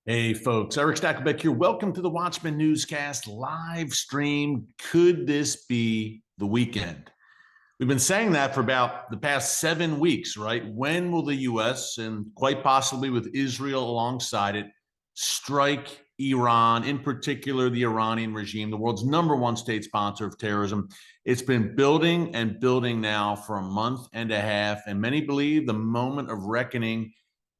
Hey, folks, Eric Stacklebeck here. Welcome to the Watchman Newscast live stream. Could this be the weekend? We've been saying that for about the past 7 weeks, right? When will the U.S. and quite possibly with Israel alongside it strike Iran, in particular the Iranian regime, the world's #1 state sponsor of terrorism? It's been building and building now for a month and a half, and many believe the moment of reckoning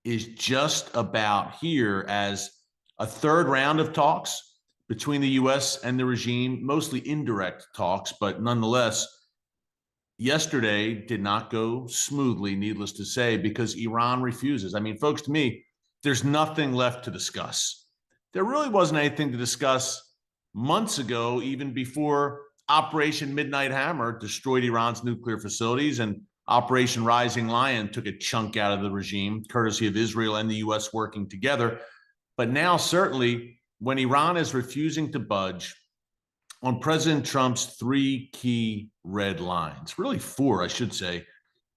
is just about here as a third round of talks between the U.S. and the regime, mostly indirect talks, but nonetheless, yesterday did not go smoothly, needless to say, because Iran refuses. I mean, folks, to me, there's nothing left to discuss. There really wasn't anything to discuss months ago, even before Operation Midnight Hammer destroyed Iran's nuclear facilities and Operation Rising Lion took a chunk out of the regime, courtesy of Israel and the U.S. working together. But now, certainly, when Iran is refusing to budge on President Trump's three key red lines, really four, I should say.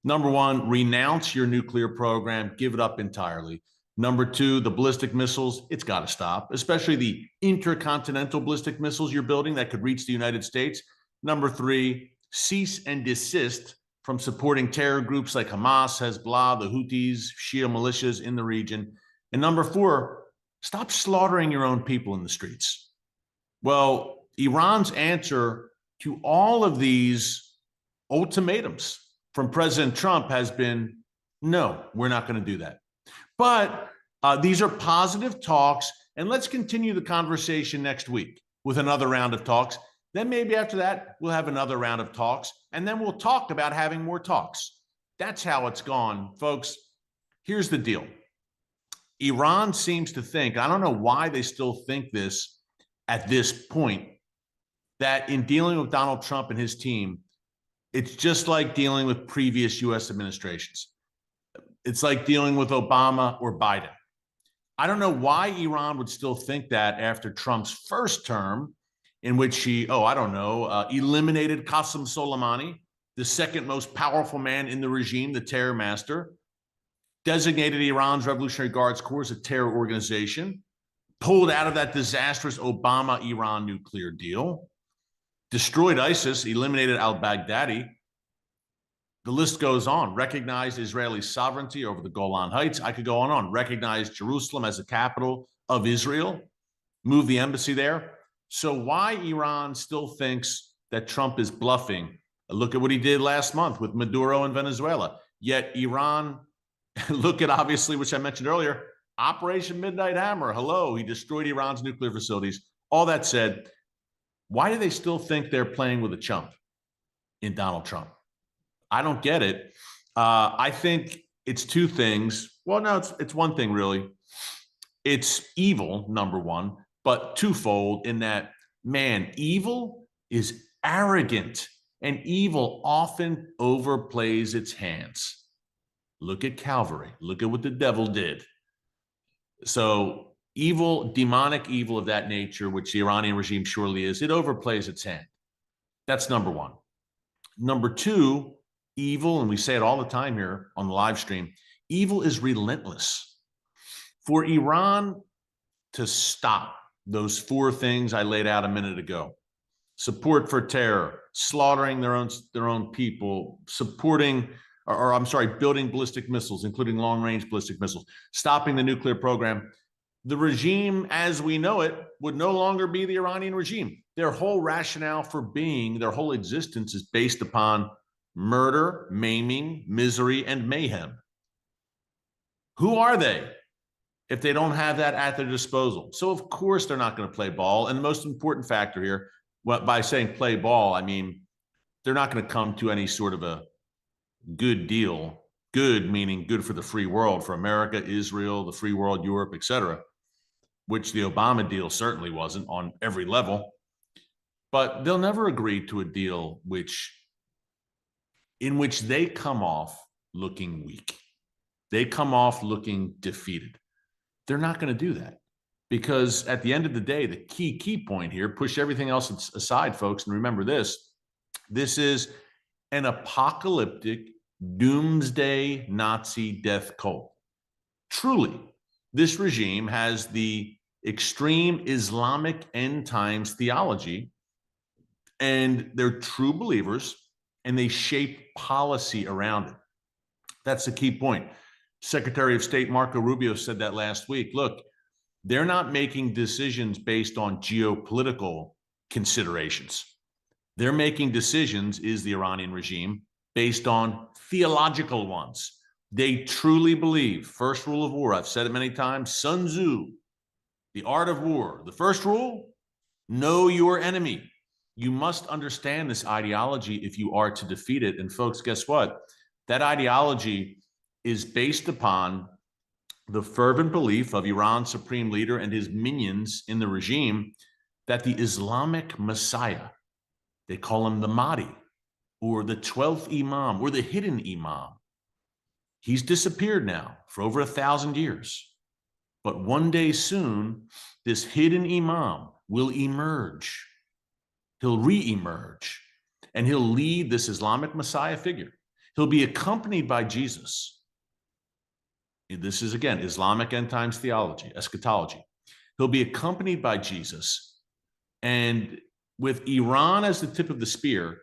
Number one, renounce your nuclear program, give it up entirely. Number two, the ballistic missiles, it's got to stop, especially the intercontinental ballistic missiles you're building that could reach the United States. Number three, cease and desist from supporting terror groups like Hamas, Hezbollah, the Houthis, Shia militias in the region. And number four, stop slaughtering your own people in the streets. Well, Iran's answer to all of these ultimatums from President Trump has been, no, we're not going to do that. But these are positive talks, and let's continue the conversation next week with another round of talks. Then maybe after that, we'll have another round of talks, and then we'll talk about having more talks. That's how it's gone, folks. Here's the deal. Iran seems to think, I don't know why they still think this at this point, that in dealing with Donald Trump and his team, it's just like dealing with previous U.S. administrations. It's like dealing with Obama or Biden. I don't know why Iran would still think that after Trump's first term, in which he, eliminated Qasem Soleimani, the second most powerful man in the regime, the terror master, designated Iran's Revolutionary Guards Corps as a terror organization, pulled out of that disastrous Obama-Iran nuclear deal, destroyed ISIS, eliminated al-Baghdadi. The list goes on. Recognized Israeli sovereignty over the Golan Heights. I could go on and on. Recognized Jerusalem as the capital of Israel. Moved the embassy there. So why Iran still thinks that Trump is bluffing? Look at what he did last month with Maduro in Venezuela. Yet Iran, look at obviously, which I mentioned earlier, Operation Midnight Hammer. Hello, he destroyed Iran's nuclear facilities. All that said, why do they still think they're playing with a chump in Donald Trump? I don't get it. I think it's two things. Well, no, it's one thing, really. It's evil, number one, but twofold in that, man, evil is arrogant, and evil often overplays its hands. Look at Calvary. Look at what the devil did. So evil, demonic evil of that nature, which the Iranian regime surely is, it overplays its hand. That's number one. Number two, evil, and we say it all the time here on the live stream, evil is relentless. For Iran to stop those four things I laid out a minute ago, support for terror, slaughtering their own people, supporting, building ballistic missiles, including long-range ballistic missiles, stopping the nuclear program, the regime as we know it would no longer be the Iranian regime. Their whole rationale for being, their whole existence is based upon murder, maiming, misery, and mayhem. Who are they if they don't have that at their disposal? So of course they're not going to play ball. And the most important factor here, by saying play ball, I mean they're not going to come to any sort of a good deal. Good meaning good for the free world, for America, Israel, the free world, Europe, etc., which the Obama deal certainly wasn't on every level. But they'll never agree to a deal in which they come off looking weak. They come off looking defeated. They're not going to do that because at the end of the day, the key point here, push everything else aside, folks, and remember this is an apocalyptic doomsday Nazi death cult. Truly, this regime has the extreme Islamic end times theology, and they're true believers, and they shape policy around it. That's the key point. Secretary of State Marco Rubio said that last week. Look, they're not making decisions based on geopolitical considerations. They're making decisions, is the Iranian regime, based on theological ones. They truly believe, first rule of war, I've said it many times, Sun Tzu, the art of war. The first rule, know your enemy. You must understand this ideology if you are to defeat it. And folks, guess what? That ideology is based upon the fervent belief of Iran's supreme leader and his minions in the regime that the Islamic Messiah, they call him the Mahdi, or the 12th Imam, or the hidden Imam. He's disappeared now for over 1,000 years. But one day soon, this hidden Imam will emerge. He'll re-emerge, and he'll lead this Islamic Messiah figure. He'll be accompanied by Jesus. This is, again, Islamic end times theology, eschatology. He'll be accompanied by Jesus, and with Iran as the tip of the spear,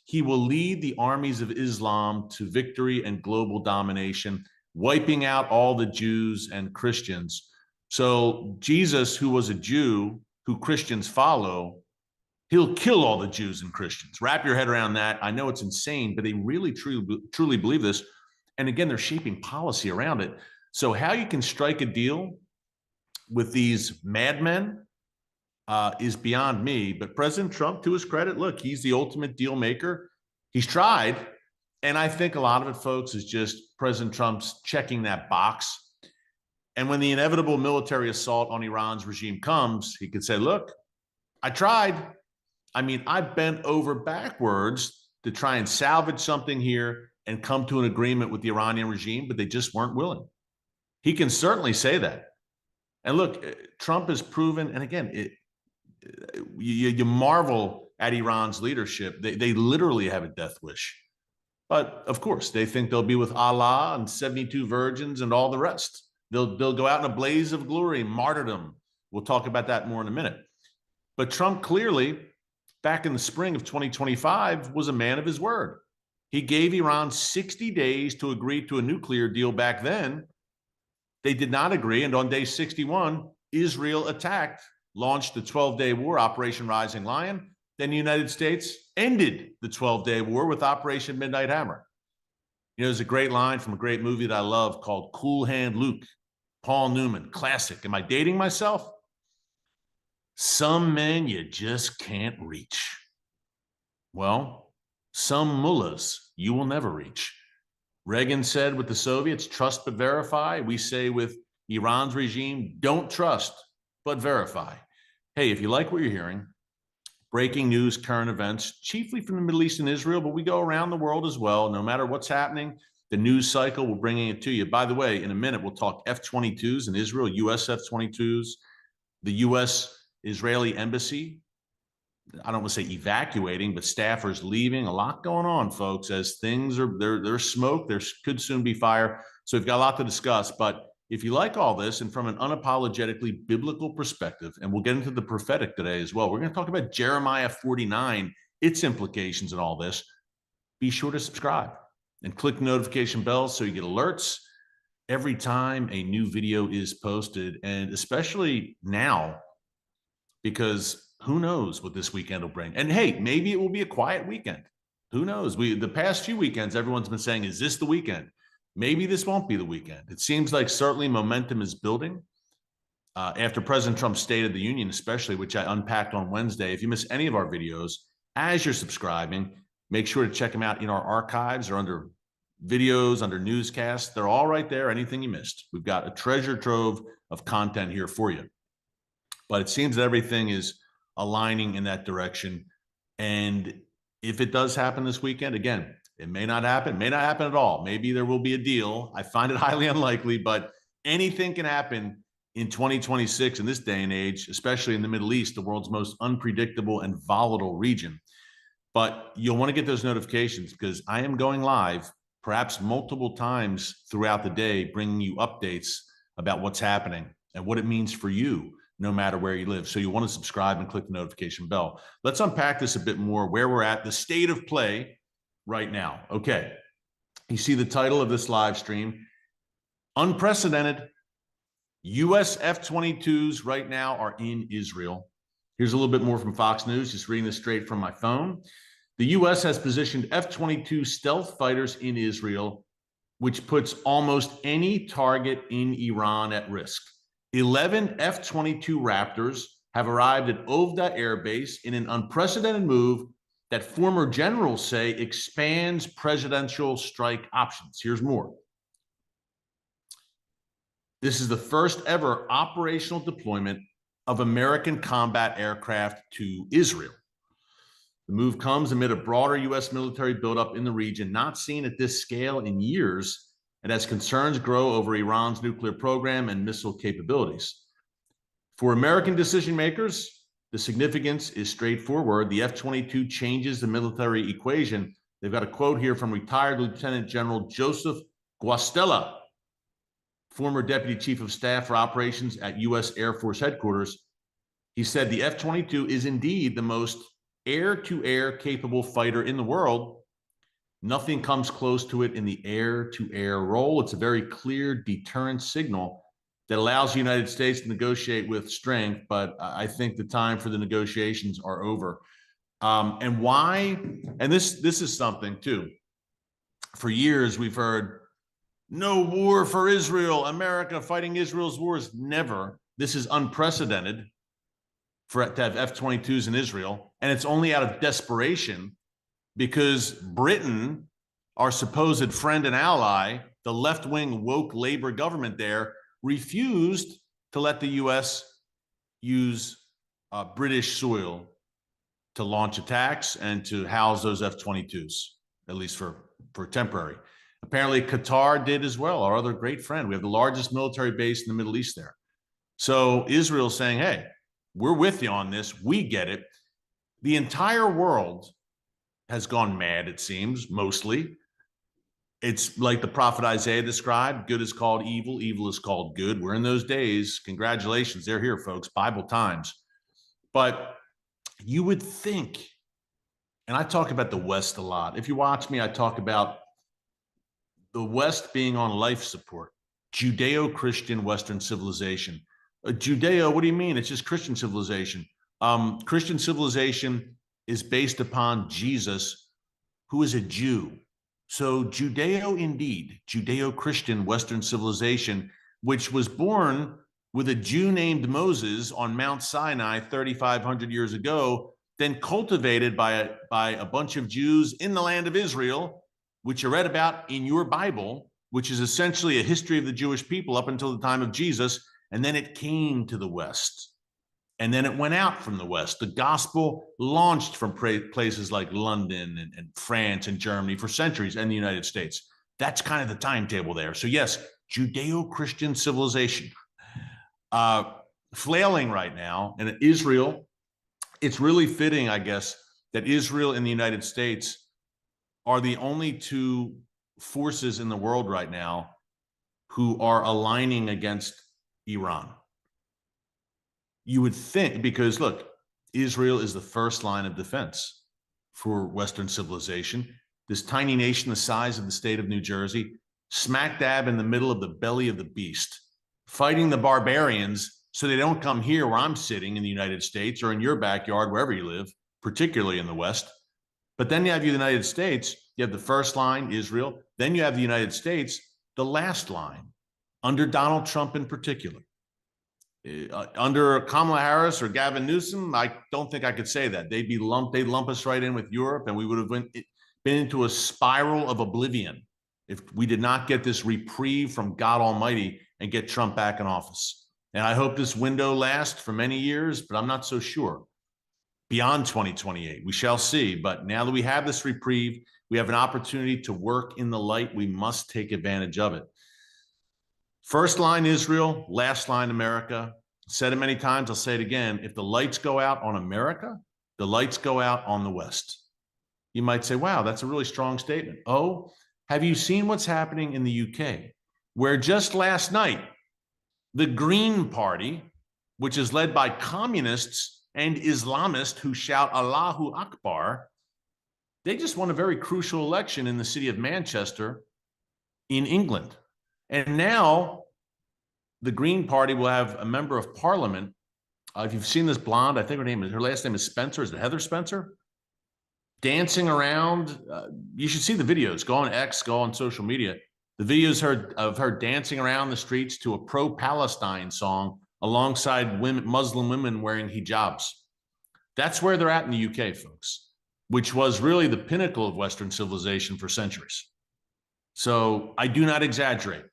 he will lead the armies of Islam to victory and global domination, wiping out all the Jews and Christians. So Jesus, who was a Jew, who Christians follow, he'll kill all the Jews and Christians. Wrap your head around that. I know it's insane, but they really, truly believe this. And again, they're shaping policy around it. So how you can strike a deal with these madmen is beyond me. But President Trump, to his credit, look, he's the ultimate deal maker. He's tried. And I think a lot of it, folks, is just President Trump's checking that box. And when the inevitable military assault on Iran's regime comes, he could say, look, I tried. I mean, I bent over backwards to try and salvage something here and come to an agreement with the Iranian regime, but they just weren't willing. He can certainly say that. And look, Trump has proven, and again, you marvel at Iran's leadership. They literally have a death wish. But of course, they think they'll be with Allah and 72 virgins and all the rest. They'll go out in a blaze of glory, martyrdom. We'll talk about that more in a minute. But Trump clearly, back in the spring of 2025, was a man of his word. He gave Iran 60 days to agree to a nuclear deal back then. They did not agree. And on day 61, Israel attacked, launched the 12-day war, Operation Rising Lion. Then the United States ended the 12-day war with Operation Midnight Hammer. You know, there's a great line from a great movie that I love called Cool Hand Luke, Paul Newman, classic. Am I dating myself? Some men you just can't reach. Well, some mullahs you will never reach. Reagan said with the Soviets, trust but verify. We say with Iran's regime, don't trust but verify. Hey, if you like what you're hearing, breaking news, current events, chiefly from the Middle East and Israel, but we go around the world as well. No matter what's happening, the news cycle, we're bringing it to you. By the way, in a minute, we'll talk F-22s in Israel, U.S. F-22s, the U.S. Israeli embassy. I don't want to say evacuating, but staffers leaving. A lot going on, folks, as things are, there's smoke, there could soon be fire. So we've got a lot to discuss. But if you like all this, and from an unapologetically biblical perspective, and we'll get into the prophetic today as well, we're going to talk about Jeremiah 49, its implications and all this. Be sure to subscribe and click the notification bell so you get alerts every time a new video is posted, and especially now, because who knows what this weekend will bring. And hey, maybe it will be a quiet weekend. Who knows? The past few weekends, everyone's been saying, is this the weekend? Maybe this won't be the weekend. It seems like certainly momentum is building. After President Trump's State of the Union, especially, which I unpacked on Wednesday. If you miss any of our videos, as you're subscribing, make sure to check them out in our archives or under videos, under Newscast. They're all right there, anything you missed. We've got a treasure trove of content here for you. But it seems that everything is aligning in that direction. And if it does happen this weekend, again, it may not happen at all. Maybe there will be a deal. I find it highly unlikely, but anything can happen in 2026 in this day and age, especially in the Middle East, the world's most unpredictable and volatile region. But you'll want to get those notifications because I am going live perhaps multiple times throughout the day, bringing you updates about what's happening and what it means for you, no matter where you live. So you want to subscribe and click the notification bell. Let's unpack this a bit more, where we're at, the state of play right now. Okay. You see the title of this live stream, Unprecedented. U.S. F-22s right now are in Israel. Here's a little bit more from Fox News, just reading this straight from my phone. The U.S. has positioned F-22 stealth fighters in Israel, which puts almost any target in Iran at risk. 11 F-22 Raptors have arrived at Ovda Air Base in an unprecedented move that former generals say expands presidential strike options. Here's more. This is the first ever operational deployment of American combat aircraft to Israel. The move comes amid a broader U.S. military buildup in the region, not seen at this scale in years, and as concerns grow over Iran's nuclear program and missile capabilities. For American decision makers, the significance is straightforward. The F-22 changes the military equation. They've got a quote here from retired Lieutenant General Joseph Guastella, former Deputy Chief of Staff for Operations at U.S. Air Force Headquarters. He said the F-22 is indeed the most air-to-air capable fighter in the world. Nothing comes close to it in the air-to-air role. It's a very clear deterrent signal that allows the United States to negotiate with strength, but I think the time for the negotiations are over. And why? And this is something too. For years, we've heard, no war for Israel, America fighting Israel's wars. Never. This is unprecedented to have F-22s in Israel. And it's only out of desperation because Britain, our supposed friend and ally, the left-wing woke Labor government there, refused to let the U.S. use British soil to launch attacks and to house those F-22s, at least for temporary. Apparently, Qatar did as well, our other great friend. We have the largest military base in the Middle East there. So Israel's saying, hey, we're with you on this. We get it. The entire world has gone mad, it seems, mostly. It's like the prophet Isaiah described, good is called evil, evil is called good. We're in those days. Congratulations. They're here, folks. Bible times. But you would think, and I talk about the West a lot. If you watch me, I talk about the West being on life support, Judeo-Christian Western civilization. Judeo, what do you mean? It's just Christian civilization. Christian civilization is based upon Jesus, who is a Jew. So Judeo indeed, Judeo-Christian Western civilization, which was born with a Jew named Moses on Mount Sinai 3,500 years ago, then cultivated by a bunch of Jews in the land of Israel, which you read about in your Bible, which is essentially a history of the Jewish people up until the time of Jesus. And then it came to the West. And then it went out from the West. The gospel launched from places like London and France and Germany for centuries, and the United States. That's kind of the timetable there. So yes, Judeo-Christian civilization. Flailing right now. And Israel, it's really fitting, I guess, that Israel and the United States are the only two forces in the world right now who are aligning against Iran. You would think, because look, Israel is the first line of defense for Western civilization. This tiny nation the size of the state of New Jersey, smack dab in the middle of the belly of the beast, fighting the barbarians so they don't come here where I'm sitting in the United States or in your backyard, wherever you live, particularly in the West. But then you have the United States, you have the first line, Israel, then you have the United States, the last line, under Donald Trump in particular. Under Kamala Harris or Gavin Newsom, I don't think I could say that. They'd lump us right in with Europe, and we would have been into a spiral of oblivion if we did not get this reprieve from God Almighty and get Trump back in office. And I hope this window lasts for many years, but I'm not so sure. Beyond 2028, we shall see. But now that we have this reprieve, we have an opportunity to work in the light. We must take advantage of it. First line Israel, last line America. Said it many times, I'll say it again. If the lights go out on America, the lights go out on the West. You might say, wow, that's a really strong statement. Oh, have you seen what's happening in the UK? Where just last night, The Green Party, which is led by communists and Islamists who shout Allahu Akbar, they just won a very crucial election in the city of Manchester in England. And now the Green Party will have a member of parliament. If you've seen this blonde, I think her last name is Spencer. Is it Heather Spencer? Dancing around. You should see the videos. Go on X, go on social media. The videos of her dancing around the streets to a pro-Palestine song alongside Muslim women wearing hijabs. That's where they're at in the UK, folks, which was really the pinnacle of Western civilization for centuries. So I do not exaggerate.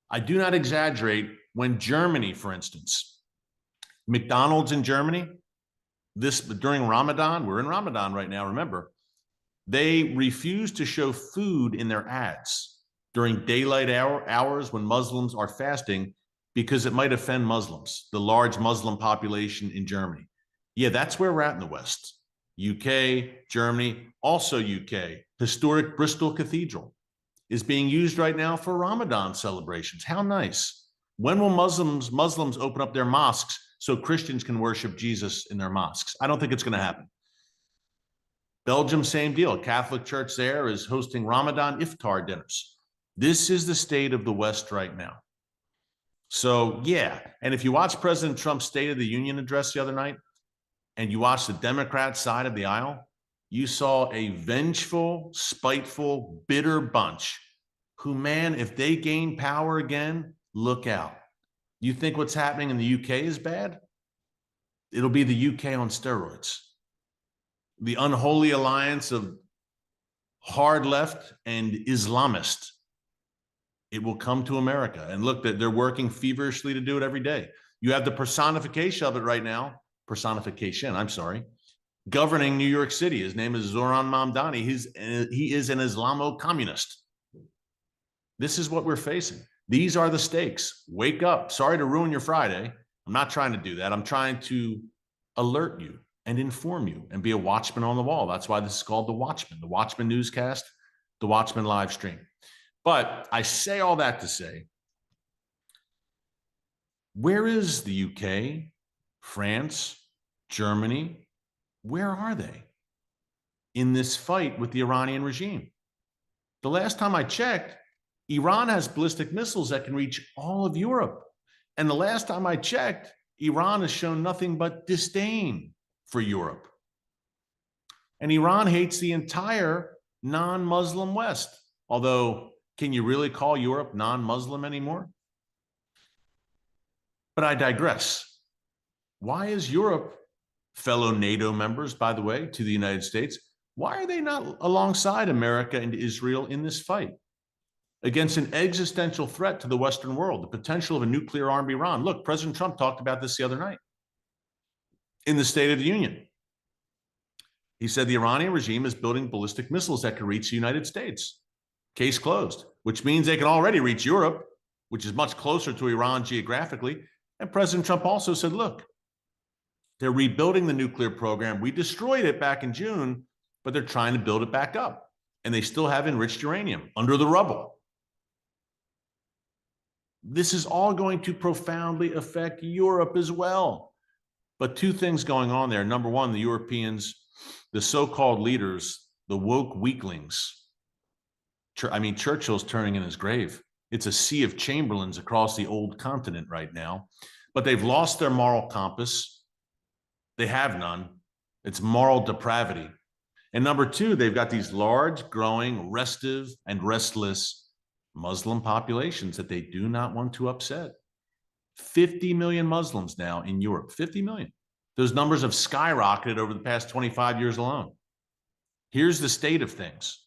I do not exaggerate when Germany, for instance, McDonald's in Germany, during Ramadan, we're in Ramadan right now, remember, they refuse to show food in their ads during daylight hours when Muslims are fasting because it might offend Muslims, the large Muslim population in Germany. Yeah, that's where we're at in the West. UK, Germany, also UK. Historic Bristol Cathedral is being used right now for Ramadan celebrations. How nice. When will Muslims open up their mosques so Christians can worship Jesus in their mosques? I don't think it's going to happen. Belgium, same deal. Catholic Church there is hosting Ramadan iftar dinners. This is the state of the West right now. So, yeah. And if you watch President Trump's State of the Union address the other night, and you watch the Democrat side of the aisle, you saw a vengeful, spiteful, bitter bunch who, man, if they gain power again, look out. You think what's happening in the UK is bad? It'll be the UK on steroids. The unholy alliance of hard left and Islamist. It will come to America. And look, they're working feverishly to do it every day. You have the personification of it right now. Governing New York City. His name is Zoran Mamdani. He is an Islamo-communist. This is what we're facing. These are the stakes. Wake up. Sorry to ruin your Friday. I'm not trying to do that. I'm trying to alert you and inform you and be a watchman on the wall. That's why this is called the Watchman Newscast, the Watchman live stream. But I say all that to say, where is the UK, France, Germany? Where are they in this fight with the Iranian regime? The last time I checked, Iran has ballistic missiles that can reach all of Europe. And the last time I checked, Iran has shown nothing but disdain for Europe. And Iran hates the entire non-Muslim West. Although, can you really call Europe non-Muslim anymore? But I digress. Why is Europe, fellow NATO members, by the way, to the United States, why are they not alongside America and Israel in this fight against an existential threat to the Western world, the potential of a nuclear-armed Iran? Look, President Trump talked about this the other night in the State of the Union. He said the Iranian regime is building ballistic missiles that can reach the United States. Case closed, which means they can already reach Europe, which is much closer to Iran geographically. And President Trump also said, look, they're rebuilding the nuclear program. We destroyed it back in June, but they're trying to build it back up. And they still have enriched uranium under the rubble. This is all going to profoundly affect Europe as well. But two things going on there. Number one, the Europeans, the so-called leaders, the woke weaklings. I mean, Churchill's turning in his grave. It's a sea of Chamberlains across the old continent right now. But they've lost their moral compass. They have none. It's moral depravity. And number two, they've got these large, growing, restive, and restless Muslim populations that they do not want to upset. 50 million Muslims now in Europe, 50 million. Those numbers have skyrocketed over the past 25 years alone. Here's the state of things.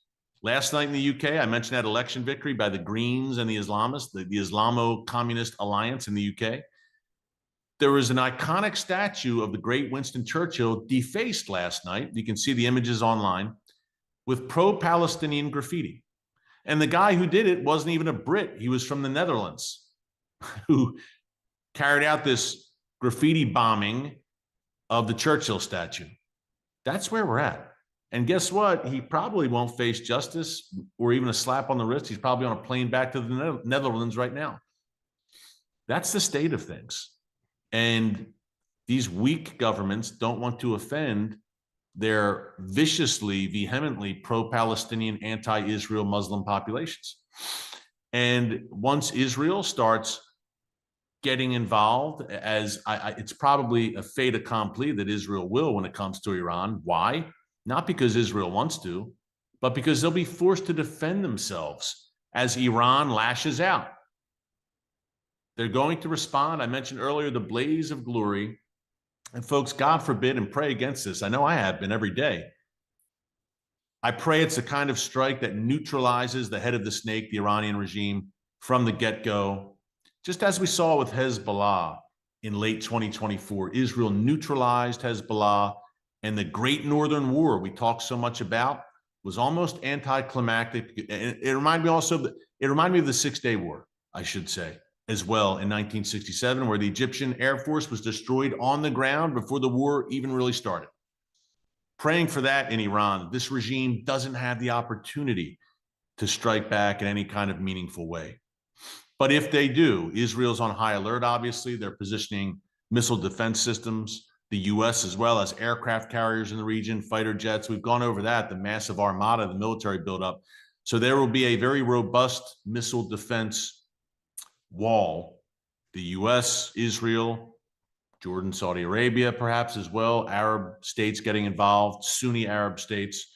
Last night in the UK, I mentioned that election victory by the Greens and the Islamists, the Islamo-Communist Alliance in the UK. There was an iconic statue of the great Winston Churchill defaced last night. You can see the images online with pro-Palestinian graffiti. And the guy who did it wasn't even a Brit. He was from the Netherlands who carried out this graffiti bombing of the Churchill statue. That's where we're at. And guess what? He probably won't face justice or even a slap on the wrist. He's probably on a plane back to the Netherlands right now. That's the state of things. And these weak governments don't want to offend their viciously, vehemently pro-Palestinian, anti-Israel Muslim populations. And once Israel starts getting involved, as it's probably a fait accompli that Israel will when it comes to Iran. Why? Not because Israel wants to, but because they'll be forced to defend themselves as Iran lashes out. They're going to respond. I mentioned earlier the blaze of glory. And folks, God forbid and pray against this. I know I have been every day. I pray it's the kind of strike that neutralizes the head of the snake, the Iranian regime, from the get-go. Just as we saw with Hezbollah in late 2024, Israel neutralized Hezbollah, and the Great Northern War we talked so much about was almost anticlimactic. It reminded me of the Six-Day War, I should say, as well in 1967, where the Egyptian Air Force was destroyed on the ground before the war even really started. Praying for that in Iran. This regime doesn't have the opportunity to strike back in any kind of meaningful way. But if they do, Israel's on high alert, obviously. They're positioning missile defense systems, the U.S. as well as aircraft carriers in the region, fighter jets. We've gone over that, the massive armada, the military buildup. So there will be a very robust missile defense wall. The U.S., Israel, Jordan, Saudi Arabia, perhaps as well, Arab states getting involved, Sunni Arab states.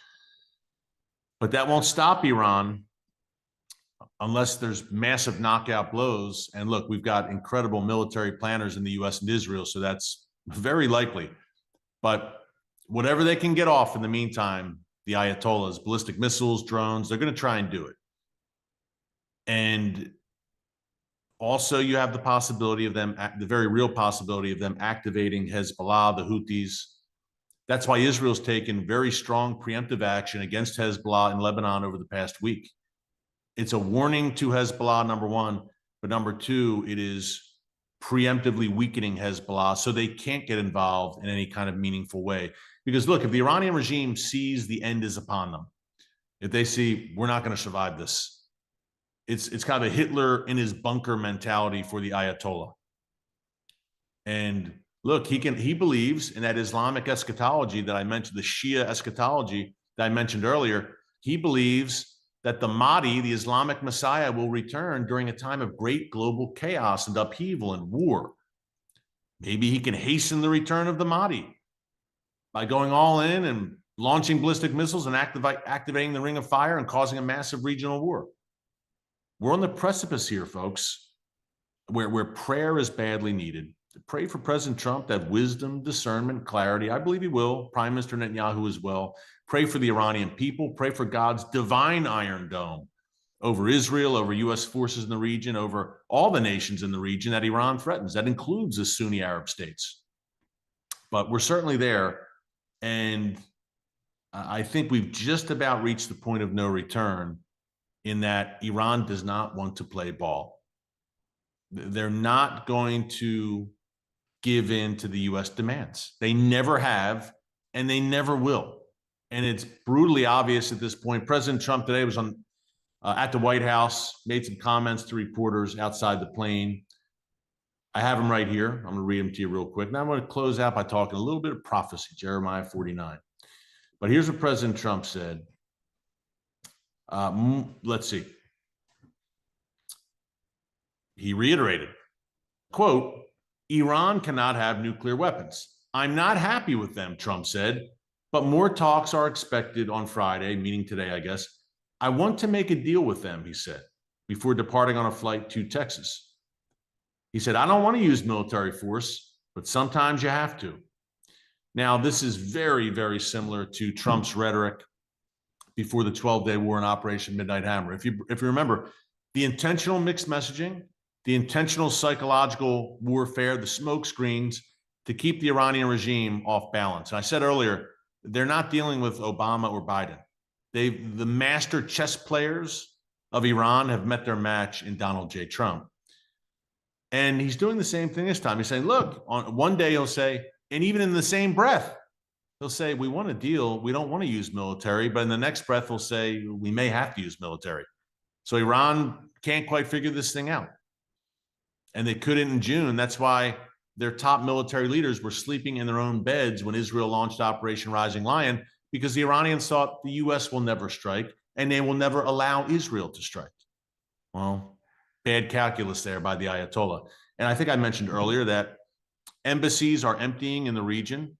But that won't stop Iran unless there's massive knockout blows. And look, we've got incredible military planners in the U.S. and Israel, so that's very likely. But whatever they can get off in the meantime, the Ayatollahs, ballistic missiles, drones, they're going to try and do it. And also, you have the possibility of them, the very real possibility of them activating Hezbollah, the Houthis. That's why Israel's taken very strong preemptive action against Hezbollah in Lebanon over the past week. It's a warning to Hezbollah, number one, but number two, it is preemptively weakening Hezbollah so they can't get involved in any kind of meaningful way. Because look, if the Iranian regime sees the end is upon them, if they see we're not going to survive this, it's kind of a Hitler in his bunker mentality for the Ayatollah. And look, he believes in that Islamic eschatology that I mentioned, the Shia eschatology that I mentioned earlier. He believes that the Mahdi, the Islamic Messiah, will return during a time of great global chaos and upheaval and war. Maybe he can hasten the return of the Mahdi by going all in and launching ballistic missiles and activating the Ring of Fire and causing a massive regional war. We're on the precipice here, folks, where prayer is badly needed. Pray for President Trump to have wisdom, discernment, clarity. I believe he will. Prime Minister Netanyahu as well. Pray for the Iranian people. Pray for God's divine Iron Dome over Israel, over U.S. forces in the region, over all the nations in the region that Iran threatens. That includes the Sunni Arab states. But we're certainly there. And I think we've just about reached the point of no return in that Iran does not want to play ball. They're not going to give in to the U.S. demands. They never have, and they never will. And it's brutally obvious at this point. President Trump today was on at the White House, made some comments to reporters outside the plane. I have them right here. I'm going to read them to you real quick. Now I'm going to close out by talking a little bit of prophecy, Jeremiah 49. But here's what President Trump said. Let's see. He reiterated, quote, Iran cannot have nuclear weapons. I'm not happy with them, Trump said, but more talks are expected on Friday, meaning today, I guess. I want to make a deal with them, he said, before departing on a flight to Texas. He said, I don't want to use military force, but sometimes you have to. Now, this is very, very similar to Trump's rhetoric before the 12-day war in Operation Midnight Hammer. If you remember, the intentional mixed messaging, the intentional psychological warfare, the smoke screens to keep the Iranian regime off balance. And I said earlier, they're not dealing with Obama or Biden. The master chess players of Iran have met their match in Donald J. Trump. And he's doing the same thing this time. He's saying, look, on one day he'll say, and even in the same breath, he'll say, we want a deal. We don't want to use military. But in the next breath, he'll say, we may have to use military. So Iran can't quite figure this thing out. and they couldn't in June. That's why their top military leaders were sleeping in their own beds when Israel launched Operation Rising Lion, because the Iranians thought the U.S. will never strike and they will never allow Israel to strike. Well, bad calculus there by the Ayatollah. And I think I mentioned earlier that embassies are emptying in the region.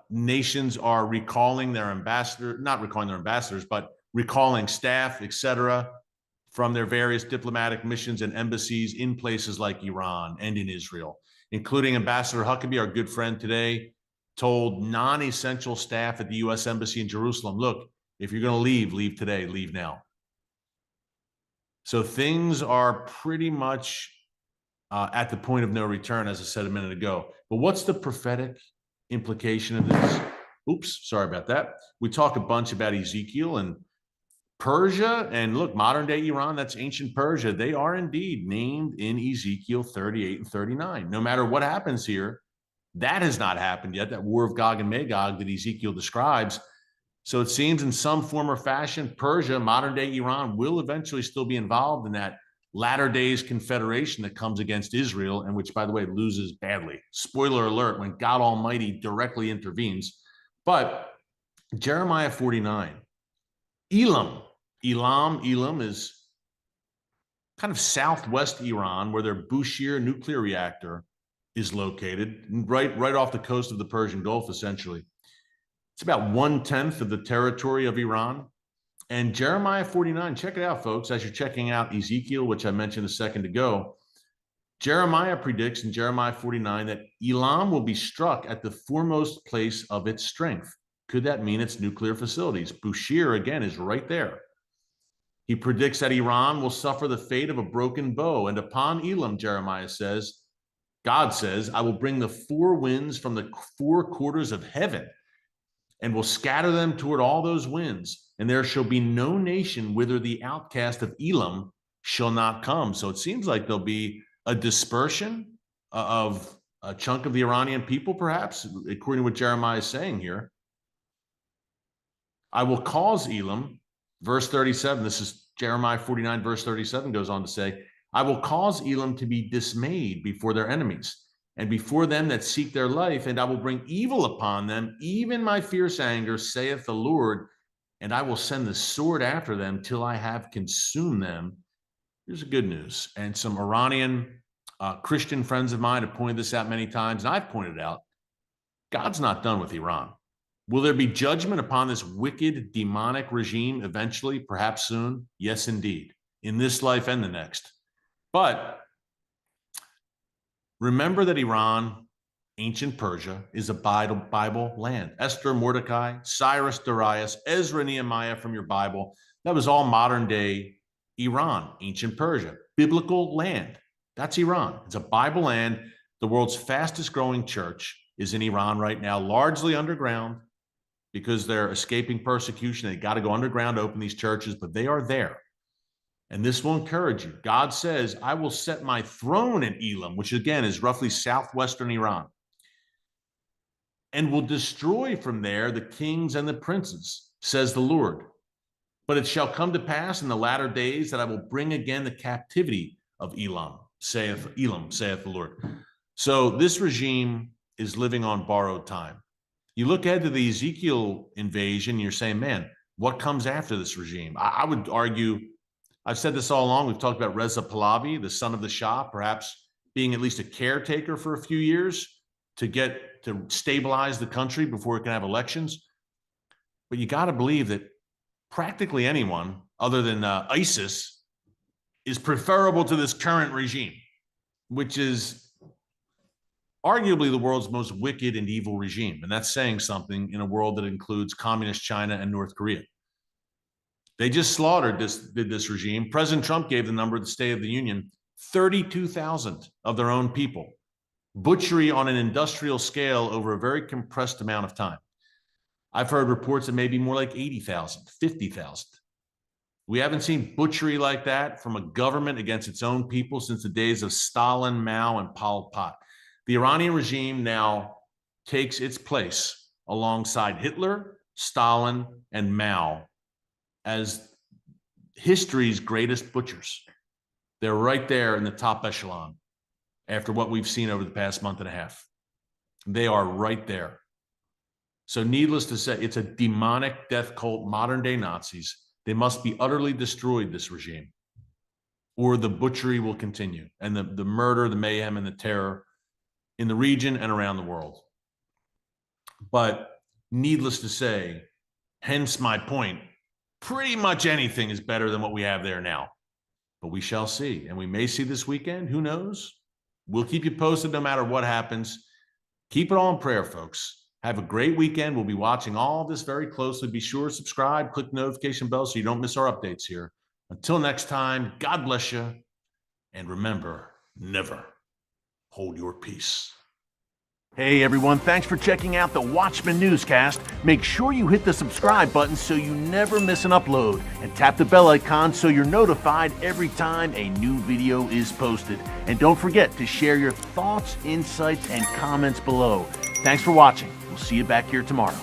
Nations are recalling their not recalling their ambassadors, but recalling staff, etc., from their various diplomatic missions and embassies in places like Iran and in Israel, including Ambassador Huckabee, our good friend today, told non-essential staff at the U.S. Embassy in Jerusalem, look, if you're going to leave, leave today, leave now. So things are pretty much at the point of no return, as I said a minute ago. But what's the prophetic implication of this? Oops, sorry about that. We talk a bunch about Ezekiel and Persia, and look, modern day Iran, that's ancient Persia. They are indeed named in Ezekiel 38 and 39. No matter what happens here, that has not happened yet, that war of Gog and Magog that Ezekiel describes. So it seems in some form or fashion, Persia, modern day Iran, will eventually still be involved in that latter days confederation that comes against Israel, and which, by the way, loses badly. Spoiler alert, when God Almighty directly intervenes. But Jeremiah 49, Elam is kind of southwest Iran, where their Bushehr nuclear reactor is located, right off the coast of the Persian Gulf, essentially. It's about 1/10 of the territory of Iran. And Jeremiah 49, check it out, folks, as you're checking out Ezekiel, which I mentioned a second ago. Jeremiah predicts in Jeremiah 49 that Elam will be struck at the foremost place of its strength. Could that mean its nuclear facilities? Bushehr, again, is right there. He predicts that Iran will suffer the fate of a broken bow. And upon Elam, Jeremiah says, God says, I will bring the four winds from the four quarters of heaven and will scatter them toward all those winds. And there shall be no nation whither the outcast of Elam shall not come. So it seems like there'll be a dispersion of a chunk of the Iranian people, perhaps, according to what Jeremiah is saying here. I will cause Elam, verse 37, this is Jeremiah 49, verse 37 goes on to say, I will cause Elam to be dismayed before their enemies and before them that seek their life, and I will bring evil upon them, even my fierce anger, saith the Lord, and I will send the sword after them till I have consumed them. Here's the good news. And some Iranian Christian friends of mine have pointed this out many times, and I've pointed out, God's not done with Iran. Will there be judgment upon this wicked, demonic regime eventually, perhaps soon? Yes, indeed, in this life and the next. But remember that Iran, ancient Persia, is a Bible land. Esther, Mordecai, Cyrus, Darius, Ezra, Nehemiah from your Bible. That was all modern day Iran, ancient Persia, biblical land. That's Iran. It's a Bible land. The world's fastest growing church is in Iran right now, largely underground, because they're escaping persecution. They got to go underground to open these churches, but they are there. And this will encourage you. God says, I will set my throne in Elam, which again is roughly southwestern Iran, and will destroy from there the kings and the princes, says the Lord. But it shall come to pass in the latter days that I will bring again the captivity of Elam, saith the Lord. So this regime is living on borrowed time. You look ahead to the Ezekiel invasion, you're saying, man, what comes after this regime? I would argue, I've said this all along, we've talked about Reza Pahlavi, the son of the Shah, perhaps being at least a caretaker for a few years to stabilize the country before it can have elections. But you got to believe that practically anyone other than ISIS is preferable to this current regime, which is arguably the world's most wicked and evil regime. And that's saying something in a world that includes communist China and North Korea. They just did this regime. President Trump gave the number at the State of the Union, 32,000 of their own people. Butchery on an industrial scale over a very compressed amount of time. I've heard reports that maybe more like 80,000, 50,000. We haven't seen butchery like that from a government against its own people since the days of Stalin, Mao, and Pol Pot. The Iranian regime now takes its place alongside Hitler, Stalin, and Mao as history's greatest butchers. They're right there in the top echelon. after what we've seen over the past month and a half. They are right there. So needless to say, it's a demonic death cult, modern day Nazis. They must be utterly destroyed, this regime, or the butchery will continue, and the murder, the mayhem, and the terror in the region and around the world. But needless to say, hence my point, pretty much anything is better than what we have there now. But we shall see, and we may see this weekend. Who knows? We'll keep you posted no matter what happens. Keep it all in prayer, folks. Have a great weekend. We'll be watching all this very closely. Be sure to subscribe, click the notification bell so you don't miss our updates here. Until next time, God bless you. And remember, never hold your peace. Hey everyone, thanks for checking out the Watchman Newscast. Make sure you hit the subscribe button so you never miss an upload, and tap the bell icon so you're notified every time a new video is posted. And don't forget to share your thoughts, insights, and comments below. Thanks for watching. We'll see you back here tomorrow.